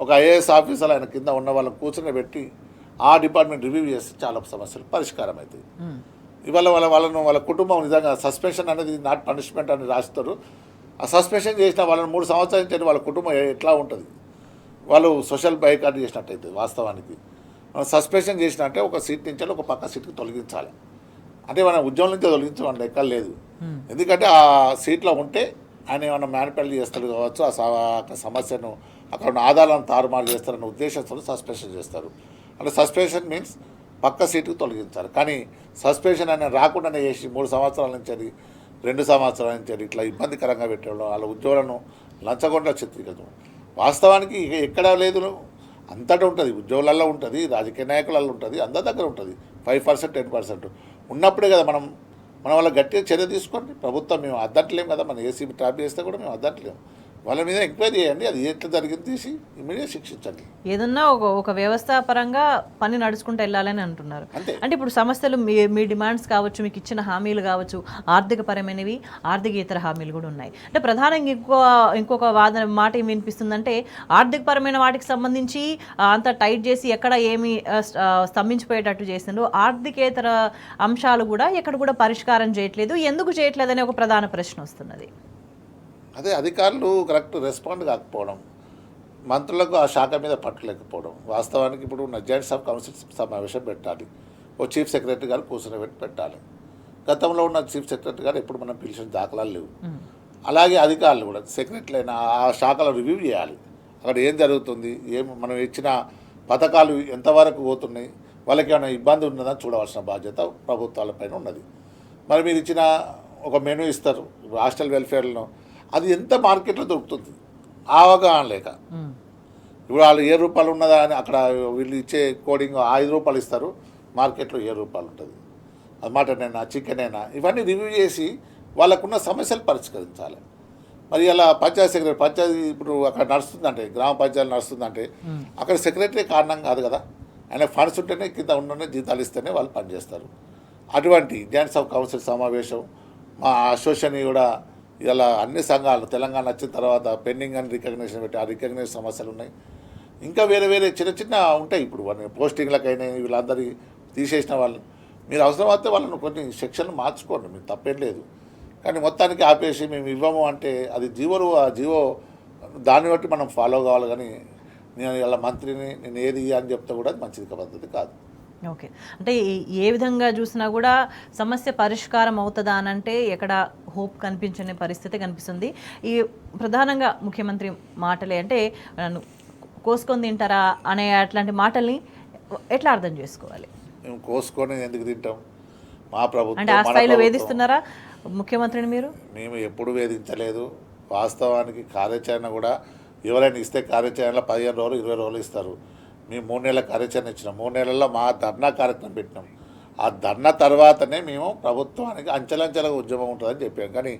ఒక ఐఏఎస్ ఆఫీసర్ ఆయన కింద ఉన్న వాళ్ళని కూర్చొని ఆ డిపార్ట్మెంట్ రివ్యూ చేస్తే చాలా సమస్యలు పరిష్కారం అవుతాయి. ఇవాళ వాళ్ళ కుటుంబం నిజంగా సస్పెన్షన్ అనేది నాట్ పనిష్మెంట్ అని రాస్తారు. ఆ సస్పెన్షన్ చేసిన వాళ్ళని 3 సంవత్సరాల నుంచి వాళ్ళ కుటుంబం ఎట్లా ఉంటుంది? వాళ్ళు సోషల్ బైకాట్ చేసినట్టయితే వాస్తవానికి మనం సస్పెన్షన్ చేసినట్టే ఒక సీట్ నుంచి ఒక పక్క సీట్కి తొలగించాలి. అంటే మన ఉద్యోగం నుంచి తొలగించడం లెక్క లేదు. ఎందుకంటే ఆ సీట్లో ఉంటే ఆయన ఏమైనా మ్యానిపులేట్ చేస్తాడు కావచ్చు, ఆ సమస్యను అక్కడ ఉన్న ఆధారాలను తారుమారు చేస్తారన్న ఉద్దేశంతో సస్పెన్షన్ చేస్తారు. అంటే సస్పెన్షన్ మీన్స్ పక్క సీటుకు తొలగించాలి. కానీ సస్పెన్షన్ అనేది రాకుండానే చేసి 3 సంవత్సరాల నుంచి 2 సంవత్సరాల నుంచి ఇట్లా ఇబ్బందికరంగా పెట్టడం, వాళ్ళ ఉద్యోగులను లంచగొండ చిత్రీకరించడం వాస్తవానికి ఎక్కడా లేదు. అంతటా ఉంటుంది, ఉద్యోగులలో ఉంటుంది, రాజకీయ నాయకులలో ఉంటుంది, అందరి దగ్గర ఉంటుంది. 5% 10% ఉన్నప్పుడే కదా మన వాళ్ళ గట్టిగా చర్య తీసుకోండి. ప్రభుత్వం మేము అద్దట్లేము కదా. మన ఏసీబీ ట్రాప్ చేస్తే కూడా మేము అద్దట్లేము. వాళ్ళ మీద ఎంక్వైరీ చేయండి, అది ఎట్లా జరిగింది తీసి ఇమీడియట్ శిక్షించండి. ఏదన్నా ఒక వ్యవస్థ పరంగా పని నడుచుకుంటూ వెళ్ళాలని అంటున్నారు. అంటే ఇప్పుడు సమస్యలు మీ డిమాండ్స్ కావచ్చు, మీకు ఇచ్చిన హామీలు కావచ్చు, ఆర్థికపరమైనవి, ఆర్థికేతర హామీలు కూడా ఉన్నాయి. అంటే ప్రధానంగా ఇంకొక వాదన మాట ఏమి వినిపిస్తుందంటే ఆర్థికపరమైన వాటికి సంబంధించి అంత టైట్ చేసి ఎక్కడ ఏమి స్తంభించిపోయేటట్టు చేసిండ్రు, ఆర్థికేతర అంశాలు కూడా ఎక్కడ కూడా పరిష్కారం చేయట్లేదు. ఎందుకు చేయట్లేదు అనే ఒక ప్రధాన ప్రశ్న వస్తున్నది. అదే అధికారులు కరెక్ట్ రెస్పాండ్ కాకపోవడం, మంత్రులకు ఆ శాఖ మీద పట్టలేకపోవడం. వాస్తవానికి ఇప్పుడు జాయింట్స్ ఆఫ్ కౌన్సిల్ సమావేశం పెట్టాలి, ఓ చీఫ్ సెక్రటరీ గారు కూర్చొని పెట్టాలి. గతంలో ఉన్న చీఫ్ సెక్రటరీ గారు ఎప్పుడు మనం పిలిచిన దాఖలాలు లేవు. అలాగే అధికారులు కూడా సెక్రటరీ అయినా ఆ శాఖలో రివ్యూ చేయాలి. అక్కడ ఏం జరుగుతుంది, మనం ఇచ్చిన పథకాలు ఎంతవరకు పోతున్నాయి, వాళ్ళకి ఏమైనా ఇబ్బంది ఉన్నదని చూడవలసిన బాధ్యత ప్రభుత్వాలపైన ఉన్నది. మరి మీరు ఇచ్చిన ఒక మెనూ ఇస్తారు హాస్టల్ వెల్ఫేర్లో, అది ఎంత మార్కెట్లో దొరుకుతుంది అవగాహన లేక. ఇప్పుడు వాళ్ళు ₹7 ఉన్నదా అని అక్కడ వీళ్ళు ఇచ్చే కోడింగ్ ₹5 ఇస్తారు, మార్కెట్లో ₹7 ఉంటుంది. అది మటన్ అయినా చికెన్ అయినా ఇవన్నీ రివ్యూ చేసి వాళ్ళకున్న సమస్యలు పరిష్కరించాలి. మరి ఇలా పంచాయతీ ఇప్పుడు అక్కడ నడుస్తుందంటే, గ్రామ పంచాయతీ నడుస్తుందంటే అక్కడ సెక్రటరీ కారణం కాదు కదా. ఆయన ఫండ్స్ ఉంటేనే కింద ఉండనే జీతాలు ఇస్తేనే వాళ్ళు పనిచేస్తారు. అటువంటి జాయింట్స్ ఆఫ్ కౌన్సిల్ సమావేశం మా అసోసియేషన్ కూడా ఇలా అన్ని సంఘాలు తెలంగాణ వచ్చిన తర్వాత పెండింగ్ అని రికగ్నిషన్ పెట్టి ఆ రికగ్నిషన్ సమస్యలు ఉన్నాయి. ఇంకా వేరే వేరే చిన్న చిన్న ఉంటాయి. ఇప్పుడు పోస్టింగ్లకైనా వీళ్ళందరి తీసేసిన వాళ్ళు మీరు అవసరం అయితే వాళ్ళను కొన్ని సెక్షన్లు మార్చుకోండి, మీరు తప్పేం లేదు. కానీ మొత్తానికి ఆపేసి మేము ఇవ్వము అంటే అది ఆ జీవో దాన్ని బట్టి మనం ఫాలో కావాలి. కానీ నేను ఇలా మంత్రిని నేను ఏది అని చెప్తే కూడా అది మంచిది పద్ధతి కాదు. ఓకే, అంటే ఏ విధంగా చూసినా కూడా సమస్య పరిష్కారం అవుతుందా అని అంటే ఎక్కడ హోప్ కనిపించని పరిస్థితి కనిపిస్తుంది. ఈ ప్రధానంగా ముఖ్యమంత్రి మాటలే అంటే కోసుకొని తింటారా అనే అట్లాంటి మాటల్ని ఎట్లా అర్థం చేసుకోవాలి? మేము కోసుకొని ఎందుకు తింటాం? మా ప్రభుత్వం అంటే ఆ స్థాయిలో వేధిస్తున్నారా ముఖ్యమంత్రిని మీరు? మేము ఎప్పుడు వేధించలేదు. వాస్తవానికి కార్యాచరణ కూడా ఎవరైనా ఇస్తే కార్యాచరణలో 15 రోజులు 20 రోజులు ఇస్తారు. మేము 3 నెలల కార్యాచరణ ఇచ్చినాం. 3 నెలల్లో మా ధర్నా కార్యక్రమం పెట్టినాం. ఆ ధర్నా తర్వాతనే మేము ప్రభుత్వానికి అంచెలంచెలుగా ఉద్యమం ఉంటుందని చెప్పాం. కానీ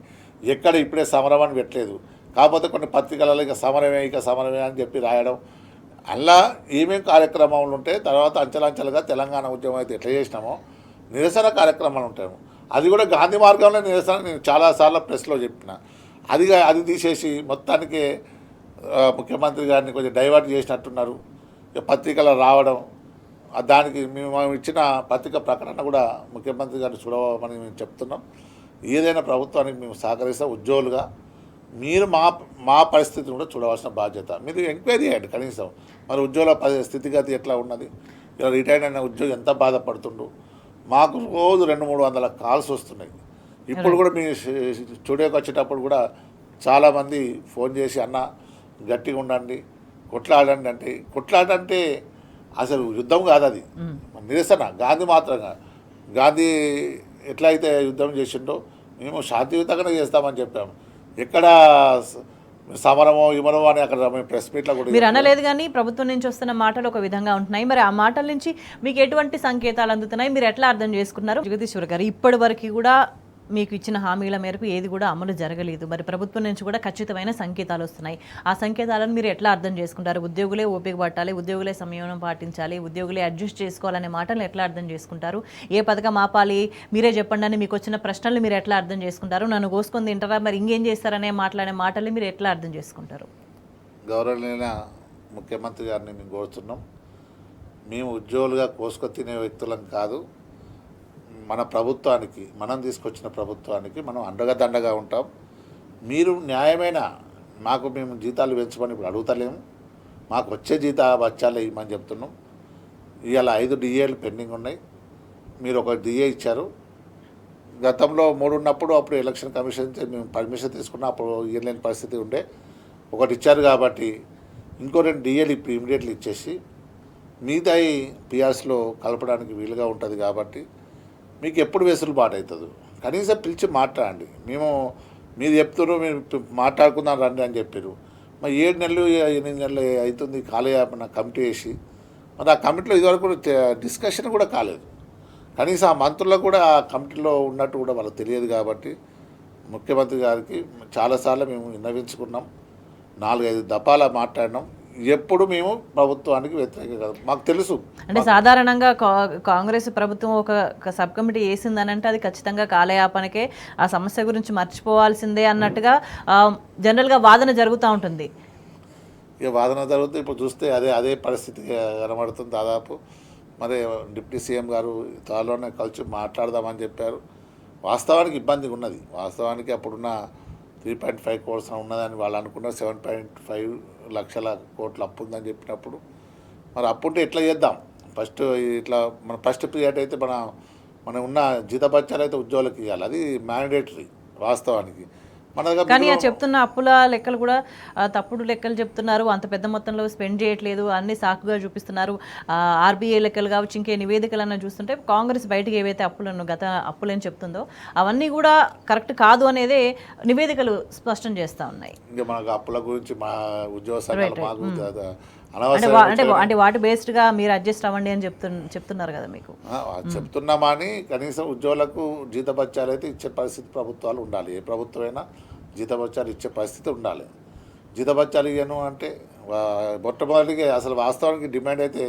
ఎక్కడ ఇప్పుడే సమరం అని పెట్టలేదు. కాకపోతే కొన్ని పత్రికలలో ఇక సమరమే అని చెప్పి రాయడం, అలా ఏమేమి కార్యక్రమాలు ఉంటే తర్వాత అంచెలంచెలుగా తెలంగాణ ఉద్యమం అయితే ఎట్లా చేసినామో నిరసన కార్యక్రమాలు ఉంటాము. అది కూడా గాంధీ మార్గంలో నిరసన నేను చాలాసార్లు ప్రెస్లో చెప్పిన. అది తీసేసి మొత్తానికి ముఖ్యమంత్రి గారిని కొంచెం డైవర్ట్ చేసినట్టున్నారు. పత్రికలో రావడం, దానికి మేము ఇచ్చిన పత్రిక ప్రకటన కూడా ముఖ్యమంత్రి గారిని చూడమని మేము చెప్తున్నాం. ఏదైనా ప్రభుత్వానికి మేము సహకరిస్తాం. ఉద్యోగులుగా మీరు మా పరిస్థితిని కూడా చూడవలసిన బాధ్యత. మీరు ఎంక్వైరీ చేయండి కనీసం. మరి ఉద్యోగుల స్థితిగతి ఎట్లా ఉన్నది, ఇలా రిటైర్డ్ అయిన ఉద్యోగి ఎంత బాధపడుతుండు. మాకు రోజు 200-300 కాల్స్ వస్తున్నాయి. ఇప్పుడు కూడా మీ స్టూడియోకి వచ్చేటప్పుడు కూడా చాలామంది ఫోన్ చేసి అన్న గట్టిగా ఉండండి, కొట్లాడండి అంటే, కొట్లాడంటే అసలు యుద్ధం కాదు, అది నిరసన. గాంధీ మాత్రంగా గాంధీ ఎట్లయితే యుద్ధం చేసిండో మేము శాంతియుతంగానే చేస్తామని చెప్పాము. ఎక్కడ సమరమో ఇమరమో అని అక్కడ మేము ప్రెస్ మీట్లో కూడా మీరు అనలేదు. కానీ ప్రభుత్వం నుంచి వస్తున్న మాటలు ఒక విధంగా ఉంటున్నాయి. మరి ఆ మాటల నుంచి మీకు ఎటువంటి సంకేతాలు అందుతున్నాయి, మీరు ఎట్లా అర్థం చేసుకున్నారు? జగదీశ్వర్ గారు, ఇప్పటి వరకు కూడా మీకు ఇచ్చిన హామీల మేరకు ఏది కూడా అమలు జరగలేదు. మరి ప్రభుత్వం నుంచి కూడా ఖచ్చితమైన సంకేతాలు వస్తున్నాయి. ఆ సంకేతాలను మీరు ఎట్లా అర్థం చేసుకుంటారు? ఉద్యోగులే ఓపిక పట్టాలి, ఉద్యోగులే సంయమనం పాటించాలి, ఉద్యోగులే అడ్జస్ట్ చేసుకోవాలనే మాటలు ఎట్లా అర్థం చేసుకుంటారు? ఏ పథకం ఆపాలి మీరే చెప్పండి అని మీకు వచ్చిన ప్రశ్నలు మీరు ఎట్లా అర్థం చేసుకుంటారు? నన్ను కోసుకొని తింటారా, మరి ఇంకేం చేస్తారనే మాట్లాడే మాటలు మీరు ఎట్లా అర్థం చేసుకుంటారు? గౌరవనీయ ముఖ్యమంత్రి గారిని మేము కోరుతున్నాం. మేము ఉద్యోగులుగా కోసుకొని తినే వ్యక్తులం కాదు. మన ప్రభుత్వానికి, మనం తీసుకొచ్చిన ప్రభుత్వానికి మనం అండగా ఉంటాం. మీరు న్యాయమైన మేము జీతాలు పెంచమని ఇప్పుడు అడుగుతలేము. మాకు వచ్చే బచ్చాలే ఇవ్వమని చెప్తున్నాం. ఇవాళ 5 డిఏలు పెండింగ్ ఉన్నాయి. మీరు ఒక డిఏ ఇచ్చారు. గతంలో 3 ఉన్నప్పుడు అప్పుడు ఎలక్షన్ కమిషన్ మేము పర్మిషన్ తీసుకున్నా, అప్పుడు ఇవ్వలేని పరిస్థితి ఉండే. ఒకటి ఇచ్చారు కాబట్టి ఇంకో 2 డిఏలు ఇప్పుడు ఇమీడియట్లీ ఇచ్చేసి మిగతాయి పిఆర్స్లో కలపడానికి వీలుగా ఉంటుంది. కాబట్టి మీకు ఎప్పుడు వెసులుబాటు అవుతుంది, కనీసం పిలిచి మాట్లాడండి. మీరు చెప్తున్నారు మీరు మాట్లాడుకుందాం రండి అని చెప్పారు. మరి 7 నెలలు 8 నెలలు అవుతుంది కాలయాపన కమిటీ వేసి. మరి ఆ కమిటీలో ఇదివరకు డిస్కషన్ కూడా కాలేదు. కనీసం ఆ మంత్రులకు కూడా ఆ కమిటీలో ఉన్నట్టు కూడా వాళ్ళకి తెలియదు. కాబట్టి ముఖ్యమంత్రి గారికి చాలాసార్లు మేము విన్నవించుకున్నాం, 4-5 దఫాల మాట్లాడినాం. ఎప్పుడు మేము ప్రభుత్వానికి వ్యతిరేకంగా కాదు, మాకు తెలుసు. అంటే సాధారణంగా కాంగ్రెస్ ప్రభుత్వం ఒక సబ్ కమిటీ వేసిందనంటే అది ఖచ్చితంగా కాలయాపనకే, ఆ సమస్య గురించి మర్చిపోవాల్సిందే అన్నట్టుగా జనరల్గా వాదన జరుగుతూ ఉంటుంది. ఇక వాదన జరుగుతుంది. ఇప్పుడు చూస్తే అదే పరిస్థితి కనబడుతుంది దాదాపు. మరి డిప్యూటీ సీఎం గారు త్వరలోనే కలిసి మాట్లాడదామని చెప్పారు. వాస్తవానికి ఇబ్బందిగా ఉన్నది. వాస్తవానికి అప్పుడున్న 3.5 crores ఉన్నదని వాళ్ళు అనుకున్నారు. 7.5 లక్షల కోట్ల అప్పు ఉందని చెప్పినప్పుడు మరి అప్పుంటే ఎట్లా చేద్దాం? ఫస్ట్ పీరియడ్ అయితే మన ఉన్న జీతభత్యాలు అయితే ఉద్యోగులకు ఇవ్వాలి, అది మ్యాండేటరీ వాస్తవానికి. కానీ చెప్తున్న అప్పుల లెక్కలు కూడా తప్పుడు లెక్కలు చెప్తున్నారు. అంత పెద్ద మొత్తంలో స్పెండ్ చేయట్లేదు, అన్ని సాకుగా చూపిస్తున్నారు. ఆర్బీఐ లెక్కలు కావచ్చు, ఇంకే నివేదికలన్నా చూస్తుంటే కాంగ్రెస్ బయటకు ఏవైతే అప్పులని చెప్తుందో అవన్నీ కూడా కరెక్ట్ కాదు అనేది నివేదికలు స్పష్టం చేస్తూ ఉన్నాయి. ఇంకా మనకు అప్పుల గురించి మా ఉద్యోగ అంటే వాటి బేస్డ్గా మీరు అడ్జస్ట్ అవ్వండి అని చెప్తున్నారు కదా మీకు. చెప్తున్నామని కనీసం ఉద్యోగులకు జీతభత్యాలు అయితే ఇచ్చే పరిస్థితి ప్రభుత్వాలు ఉండాలి. ఏ ప్రభుత్వమైనా జీతభత్యాలు ఇచ్చే పరిస్థితి ఉండాలి. జీతభత్యాలు ఇవ్వను అంటే మొట్టమొదటిగా అసలు వాస్తవానికి డిమాండ్ అయితే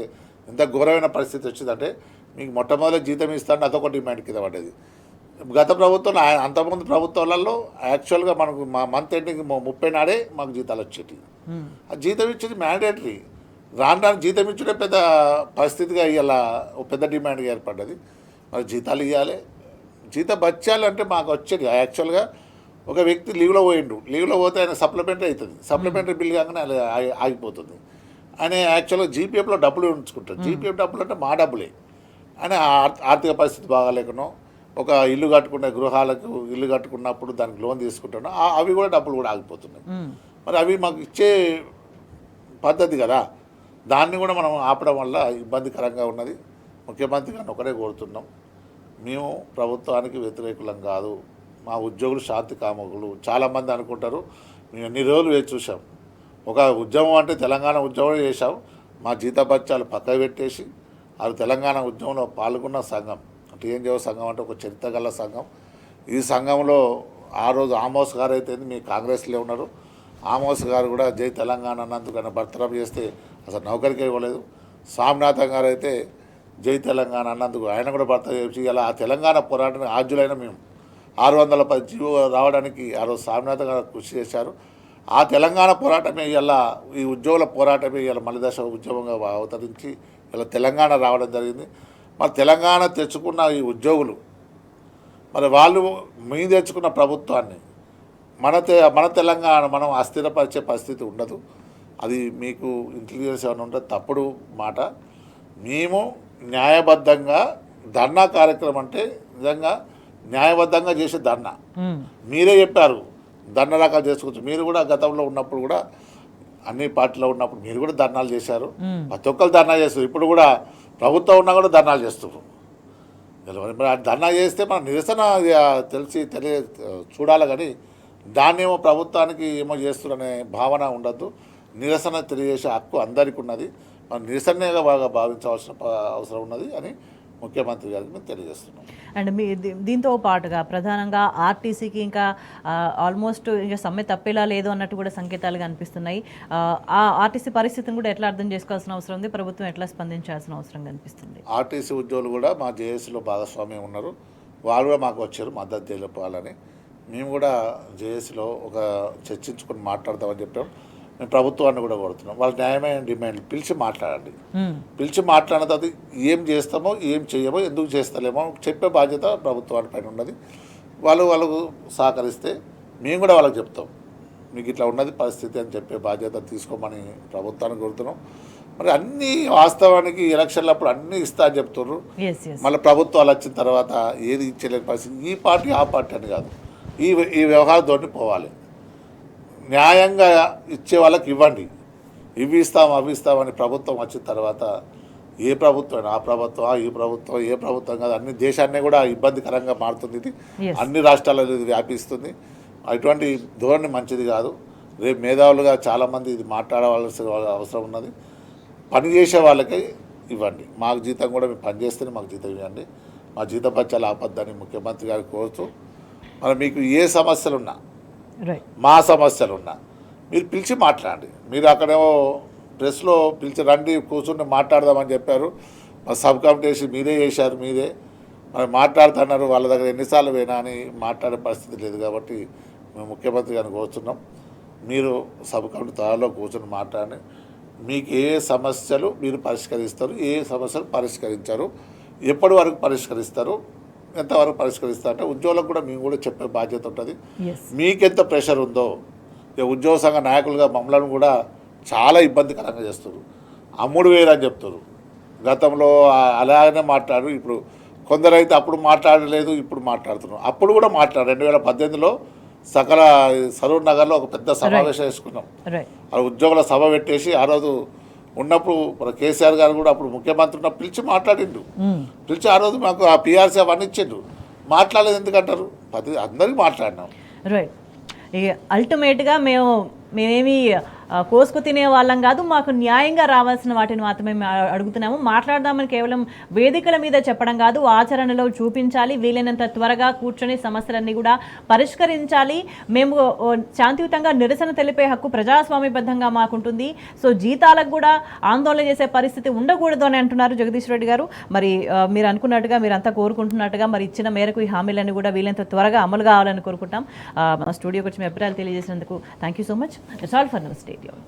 ఎంత ఘోరమైన పరిస్థితి వచ్చిందంటే మీకు మొట్టమొదటి జీతం ఇస్తాను అదొక డిమాండ్ కింద పడ్డది. గత ప్రభుత్వం అంతకుముందు ప్రభుత్వాలలో యాక్చువల్గా మనకు మా మంత్ ఎండింగ్ 30 నాడే మాకు జీతాలు వచ్చేటి. ఆ జీతం ఇచ్చేది మ్యాండేటరీ. రాను జీతం ఇచ్చడే పెద్ద పరిస్థితిగా ఇలా పెద్ద డిమాండ్గా ఏర్పడ్డది. మరి జీతాలు ఇవ్వాలి, జీతం బచ్చాలంటే మాకు వచ్చేది. యాక్చువల్గా ఒక వ్యక్తి లీవ్లో పోతే ఆయన సప్లిమెంటరీ అవుతుంది. సప్లిమెంటరీ బిల్ కాగానే ఆగిపోతుంది. ఆయన యాక్చువల్గా జీపీఎఫ్లో డబ్బులు ఉంచుకుంటారు. జీపీఎఫ్ డబ్బులు అంటే మా డబ్బులే. ఆయన ఆర్థిక పరిస్థితి బాగాలేకనో ఒక ఇల్లు కట్టుకునే గృహాలకు ఇల్లు కట్టుకున్నప్పుడు దానికి లోన్ తీసుకుంటాను, అవి కూడా డబ్బులు కూడా ఆగిపోతున్నాయి. మరి అవి మాకు ఇచ్చే పద్ధతి కదా, దాన్ని కూడా మనం ఆపడం వల్ల ఇబ్బందికరంగా ఉన్నది. ముఖ్యమంత్రి గారిని ఒకటే కోరుతున్నాం, మేము ప్రభుత్వానికి వ్యతిరేకులం కాదు, మా ఉద్యోగులు శాంతి కాముకులు. చాలామంది అనుకుంటారు మేము ఎన్ని రోజులు వేచి చూసాం. ఒక ఉద్యమం అంటే తెలంగాణ ఉద్యమం చేశాం, మా జీతభత్యాలు పక్కకు పెట్టేసి అది తెలంగాణ ఉద్యమంలో పాల్గొన్న సంఘం. టీఎన్జిఓ సంఘం అంటే ఒక చరిత్ర గల సంఘం. ఈ సంఘంలో ఆ రోజు ఆమోస్ గారు అయితే మీ కాంగ్రెస్లో ఉన్నారు. ఆమోస్ గారు కూడా జై తెలంగాణ అన్నందుకు ఆయన బర్తరఫ్ చేస్తే అసలు నౌకరికే ఇవ్వలేదు. స్వామినాథన్ గారు అయితే జై తెలంగాణ అన్నందుకు ఆయన కూడా బర్తరఫ్ చేసి ఇలా ఆ తెలంగాణ పోరాటానికి ఆద్యులైన మేము 610 జీవో రావడానికి ఆ రోజు స్వామినాథన్ గారు కృషి చేశారు. ఆ తెలంగాణ పోరాటమే ఇలా ఈ ఉద్యోగుల పోరాటమే ఇలా మలిదశ ఉద్యమంగా అవతరించి ఇలా తెలంగాణ రావడం జరిగింది. మరి తెలంగాణ తెచ్చుకున్న ఈ ఉద్యోగులు మరి వాళ్ళు మేము తెచ్చుకున్న ప్రభుత్వాన్ని మన తెలంగాణ మనం అస్థిరపరిచే పరిస్థితి ఉండదు. అది మీకు ఇంటెలిజెన్స్ ఏమైనా ఉంటే తప్పుడు మాట. మేము న్యాయబద్ధంగా ధర్నా కార్యక్రమం అంటే నిజంగా న్యాయబద్ధంగా చేసే ధర్నా. మీరే చెప్పారు ధర్నా రకాలు చేసుకోవచ్చు. మీరు కూడా గతంలో ఉన్నప్పుడు కూడా అన్ని పార్టీలో ఉన్నప్పుడు మీరు కూడా ధర్నాలు చేశారు. ప్రతి ఒక్కరు ధర్నా చేస్తారు. ఇప్పుడు కూడా ప్రభుత్వం ఉన్నా కూడా ధర్నాలు చేస్తారు. మరి ధర్నా చేస్తే మన నిరసన చూడాలి, కానీ దాన్ని ఏమో ప్రభుత్వానికి ఏమో చేస్తున్నారనే భావన ఉండద్దు. నిరసన తెలియజేసే హక్కు అందరికీ ఉన్నది. మన నిరసనగా బాగా భావించవలసిన అవసరం ఉన్నది అని ముఖ్యమంత్రి గారికి మేము తెలియజేస్తున్నాం. అండ్ మీ దీంతో పాటుగా ప్రధానంగా ఆర్టీసీకి ఇంకా ఆల్మోస్ట్ ఇంకా సమ్మె తప్పేలా లేదు అన్నట్టు కూడా సంకేతాలు కనిపిస్తున్నాయి. ఆ ఆర్టీసీ పరిస్థితిని కూడా ఎట్లా అర్థం చేసుకోవాల్సిన అవసరం ఉంది, ప్రభుత్వం ఎట్లా స్పందించాల్సిన అవసరం కనిపిస్తుంది? ఆర్టీసీ ఉద్యోగులు కూడా మా జేఏసీలో భాగస్వామ్యం ఉన్నారు. వాళ్ళు కూడా మాకు వచ్చారు మద్దతు తెలిపాలని. మేము కూడా జేఏసీలో ఒక చర్చించుకొని మాట్లాడదామని చెప్పాం. మేము ప్రభుత్వాన్ని కూడా కోరుతున్నాం, వాళ్ళ న్యాయమైన డిమాండ్లు పిలిచి మాట్లాడండి. పిలిచి మాట్లాడిన తర్వాత ఏం చేస్తామో ఏం చేయమో ఎందుకు చేస్తలేమో చెప్పే బాధ్యత ప్రభుత్వాన్ని పైన ఉన్నది. వాళ్ళకు సహకరిస్తే మేము కూడా వాళ్ళకి చెప్తాం, మీకు ఇట్లా ఉన్నది పరిస్థితి అని చెప్పే బాధ్యత తీసుకోమని ప్రభుత్వాన్ని కోరుతున్నాం. మరి అన్నీ వాస్తవానికి ఎలక్షన్లప్పుడు అన్నీ ఇస్తా అని చెప్తున్నారు. మళ్ళీ ప్రభుత్వాలు వచ్చిన తర్వాత ఏది ఇచ్చేలేని పరిస్థితి. ఈ పార్టీ ఆ పార్టీ అని కాదు, ఈ వ్యవహారంతో పోవాలి. న్యాయంగా ఇచ్చే వాళ్ళకి ఇవ్వండి. ఇవి ఇస్తాం అవి ఇస్తామని ప్రభుత్వం వచ్చిన తర్వాత ఏ ప్రభుత్వం ఆ ప్రభుత్వం ఈ ప్రభుత్వం ఏ ప్రభుత్వం కాదు, అన్ని దేశాన్ని కూడా ఇబ్బందికరంగా మారుతుంది. ఇది అన్ని రాష్ట్రాలలో ఇది వ్యాపిస్తుంది. అటువంటి ధోరణి మంచిది కాదు. రేపు మేధావులుగా చాలామంది ఇది మాట్లాడవలసిన అవసరం ఉన్నది. పనిచేసే వాళ్ళకే ఇవ్వండి. మాకు జీతం కూడా మేము పనిచేస్తేనే మాకు జీతం ఇవ్వండి. మా జీతభత్యాలు ఆపద్దని ముఖ్యమంత్రి గారికి కోరుతూ, మరి మీకు ఏ సమస్యలున్నా మా సమస్యలున్నా మీరు పిలిచి మాట్లాడండి. మీరు అక్కడేమో ప్రెస్లో పిలిచి రండి కూర్చుని మాట్లాడదామని చెప్పారు. మా సబ్ కమిటీ వేసి మీరే చేశారు, మీరే మరి మాట్లాడుతున్నారు. వాళ్ళ దగ్గర ఎన్నిసార్లు పోయినా అని మాట్లాడే పరిస్థితి లేదు. కాబట్టి మేము ముఖ్యమంత్రి గారిని కోరుతున్నాం, మీరు సబ్ కమిటీ త్వరలో కూర్చొని మాట్లాడండి. మీకు ఏ సమస్యలు మీరు పరిష్కరిస్తారు, ఏ సమస్యలు పరిష్కరించారు, ఎప్పటి వరకు పరిష్కరిస్తారు, ఎంతవరకు పరిష్కరిస్తారంటే ఉద్యోగులకు కూడా మేము కూడా చెప్పే బాధ్యత ఉంటుంది. మీకెంత ప్రెషర్ ఉందో ఉద్యోగ సంఘ నాయకులుగా మమ్మల్ని కూడా చాలా ఇబ్బందికరంగా చేస్తారు. అమ్ముడు వేరు అని చెప్తారు. గతంలో అలాగనే మాట్లాడు. ఇప్పుడు కొందరైతే అప్పుడు మాట్లాడలేదు, ఇప్పుడు మాట్లాడుతున్నారు. అప్పుడు కూడా 2018లో సకల సరూర్ నగర్లో ఒక పెద్ద సమావేశం వేసుకున్నాం. ఆ ఉద్యోగుల సభ పెట్టేసి ఆ రోజు ఉన్నప్పుడు మన కేసీఆర్ గారు కూడా అప్పుడు ముఖ్యమంత్రి ఉన్న పిలిచి మాట్లాడిండు. పిలిచి ఆ రోజు మాకు ఆ పిఆర్సీ అవన్నీ ఇచ్చిండు. మాట్లాడలేదు ఎందుకంటారు? అందరికీ మాట్లాడినాం. రైట్. అల్టిమేట్గా మేమేమి కోసుకు తినే వాళ్ళం కాదు, మాకు న్యాయంగా రావాల్సిన వాటిని మాత్రమే మేము అడుగుతున్నాము. మాట్లాడదామని కేవలం వేదికల మీద చెప్పడం కాదు, ఆచరణలో చూపించాలి. వీలైనంత త్వరగా కూర్చొని సమస్యలన్నీ కూడా పరిష్కరించాలి. మేము శాంతియుతంగా నిరసన తెలిపే హక్కు ప్రజాస్వామ్యబద్ధంగా మాకుంటుంది. సో జీతాలకు కూడా ఆందోళన చేసే పరిస్థితి ఉండకూడదు అని అంటున్నారు జగదీష్ రెడ్డి గారు. మరి మీరు అనుకున్నట్టుగా, మీరంతా కోరుకుంటున్నట్టుగా మరి ఇచ్చిన మేరకు ఈ హామీలన్నీ కూడా వీలైనంత త్వరగా అమలు కావాలని కోరుకుంటాం. మా స్టూడియోకి వచ్చి మీ అభిప్రాయాలు తెలియజేసినందుకు thank you so much. It's all for now. Stay tuned.